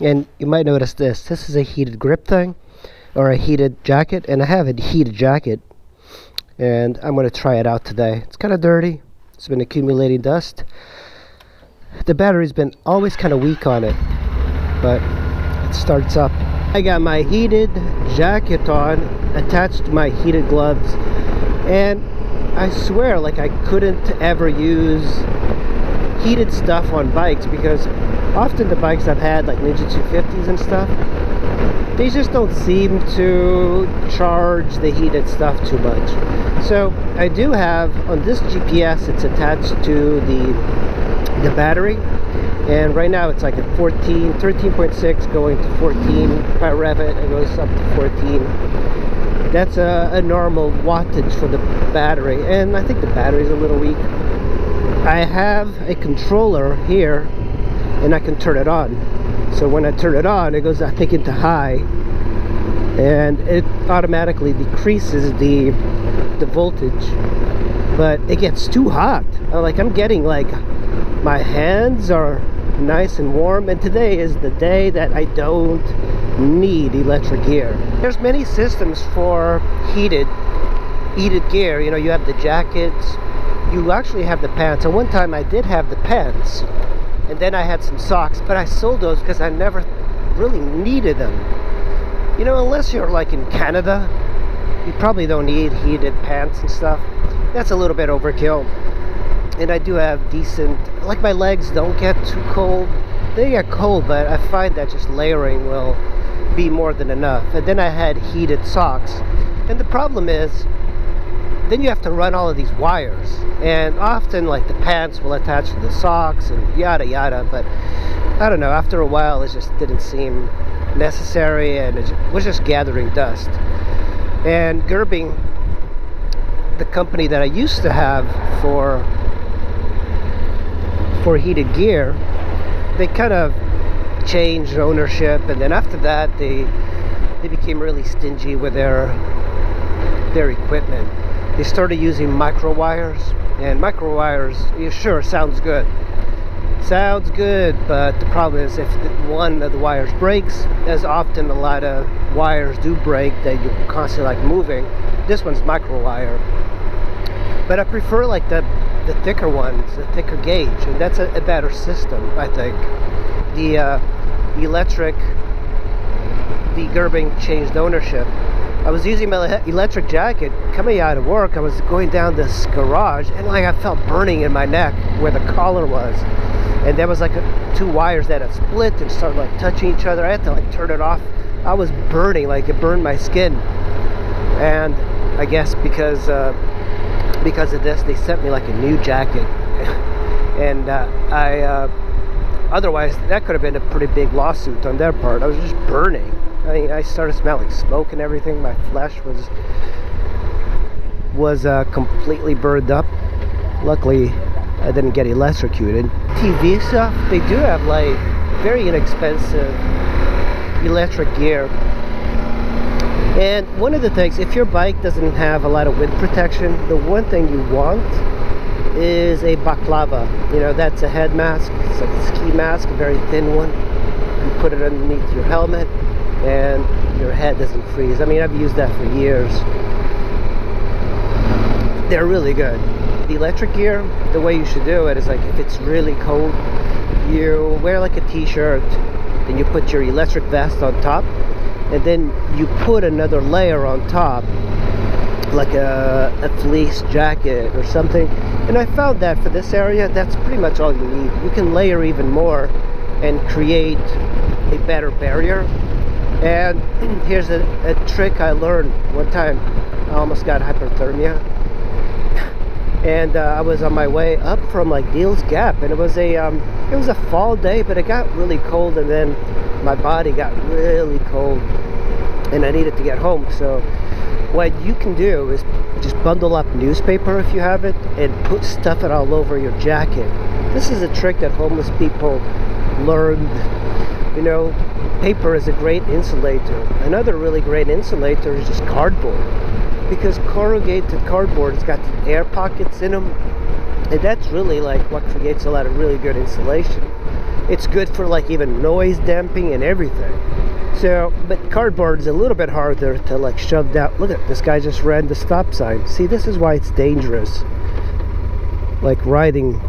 And you might notice this. This is a heated grip thing, or a heated jacket, and I have a heated jacket, and I'm going to try it out today. It's kind of dirty. It's been accumulating dust. The battery's been always kind of weak on it, but it starts up. I got my heated jacket on, attached to my heated gloves, and I swear, like, I couldn't ever use heated stuff on bikes, because often the bikes I've had, like Ninja 250s and stuff, they just don't seem to charge the heated stuff too much. So I do have, on this GPS, it's attached to the battery, and right now it's like at 13.6 going to 14. If I rev it, it goes up to 14. That's a normal wattage for the battery, and I think the battery's a little weak. I have a controller here, and I can turn it on. So when I turn it on, it goes, I think, into high, and it automatically decreases the voltage, but it gets too hot. Like, I'm getting, like, my hands are nice and warm, and today is the day that I don't need electric gear. There's many systems for heated gear. You know, you have the jackets, you actually have the pants. At one time I did have the pants, and then I had some socks, but I sold those because I never really needed them. You know, unless you're like in Canada, you probably don't need heated pants and stuff. That's a little bit overkill. And I do have decent, like, my legs don't get too cold. They get cold, but I find that just layering will be more than enough. And then I had heated socks, and the problem is then you have to run all of these wires, and often, like, the pants will attach to the socks and yada yada, but I don't know, after a while it just didn't seem necessary, and it was just gathering dust. And Gerbing, the company that I used to have for heated gear, they kind of changed ownership, and then after that they became really stingy with their equipment. They started using micro wires, and micro wires, sure, sounds good, but the problem is if one of the wires breaks, as often a lot of wires do break that you're constantly, like, moving. This one's micro wire, but I prefer, like, the thicker ones, the thicker gauge, and that's a better system, I think. The Gerbing changed ownership. I was using my electric jacket coming out of work. I was going down this garage, and, like, I felt burning in my neck where the collar was, and there was, like, two wires that had split and started, like, touching each other. I had to, like, turn it off. I was burning, like, it burned my skin. And I guess because of this, they sent me, like, a new jacket. And otherwise that could have been a pretty big lawsuit on their part. I was just burning. I mean, I started smelling smoke and everything. My flesh was completely burned up. Luckily I didn't get electrocuted. TV stuff, they do have, like, very inexpensive electric gear. And one of the things, if your bike doesn't have a lot of wind protection, the one thing you want is a baklava. You know, that's a head mask. It's like a ski mask, a very thin one. You put it underneath your helmet, and your head doesn't freeze. I mean, I've used that for years. They're really good. The electric gear, the way you should do it is, like, if it's really cold, you wear, like, a t-shirt, then you put your electric vest on top, and then you put another layer on top, like a fleece jacket or something. And I found that for this area, that's pretty much all you need. You can layer even more and create a better barrier. And here's a trick I learned one time. I almost got hypothermia, and I was on my way up from, like, Deals Gap, and it was a fall day, but it got really cold, and then my body got really cold, and I needed to get home. So what you can do is just bundle up newspaper if you have it, and stuff it all over your jacket. This is a trick that homeless people learned. You know, paper is a great insulator. Another really great insulator is just cardboard, because corrugated cardboard has got the air pockets in them, and that's really, like, what creates a lot of really good insulation. It's good for like even noise damping and everything. So, but cardboard is a little bit harder to like shove down. Look at this guy just ran the stop sign. See, this is why it's dangerous. Like riding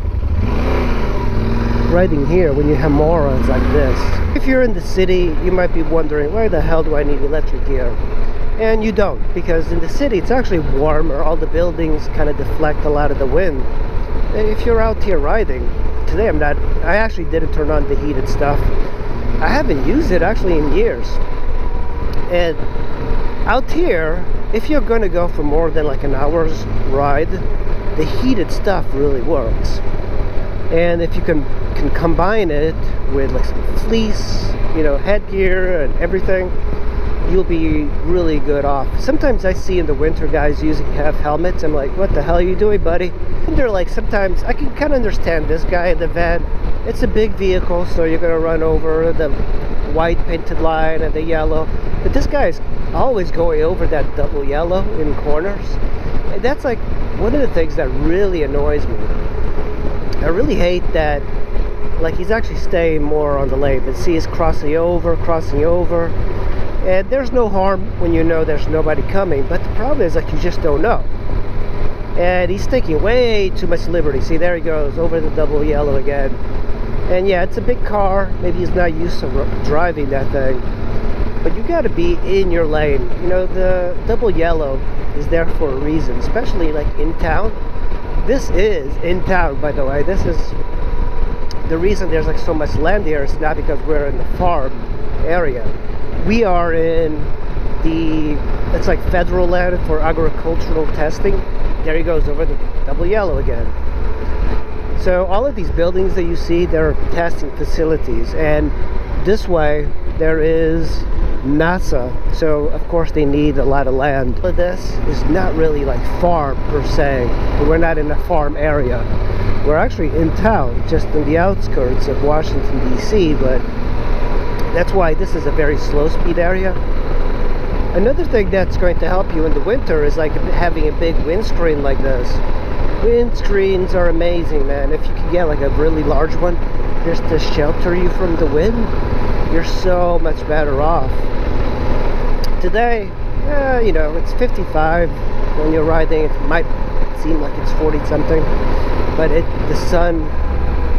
here when you have morons like this. If you're in the city, you might be wondering, why the hell do I need electric gear? And you don't, because in the city it's actually warmer. All the buildings kind of deflect a lot of the wind. And if you're out here riding, today I actually didn't turn on the heated stuff. I haven't used it actually in years. And out here, if you're going to go for more than like an hour's ride, the heated stuff really works. And if you can combine it with like some fleece, you know, headgear and everything, you'll be really good off. Sometimes I see in the winter guys have helmets. I'm like, what the hell are you doing, buddy? And they're like, sometimes I can kind of understand this guy in the van. It's a big vehicle, so you're gonna run over the white painted line and the yellow. But this guy's always going over that double yellow in corners. And that's like one of the things that really annoys me. I really hate that, like, he's actually staying more on the lane, but see, he's crossing over. And there's no harm when you know there's nobody coming, but the problem is, like, you just don't know. And he's taking way too much liberty. See, there he goes, over the double yellow again. And yeah, it's a big car. Maybe he's not used to driving that thing. But you gotta be in your lane. You know, the double yellow is there for a reason, especially like in town. This is in town, by the way. This is the reason there's like so much land here. It's not because we're in the farm area. We are in it's like federal land for agricultural testing. There he goes over the double yellow again. So all of these buildings that you see, they're testing facilities, and this way there is NASA, so of course they need a lot of land. But this is not really like farm per se. We're not in a farm area. We're actually in town, just in the outskirts of Washington, DC, but that's why this is a very slow speed area. Another thing that's going to help you in the winter is like having a big windscreen like this. Windscreens are amazing, man. If you can get like a really large one just to shelter you from the wind, you're so much better off. Today, you know, it's 55 when you're riding. It might seem like it's 40 something, but the sun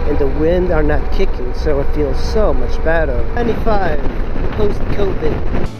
and the wind are not kicking, so it feels so much better. 95 post-COVID.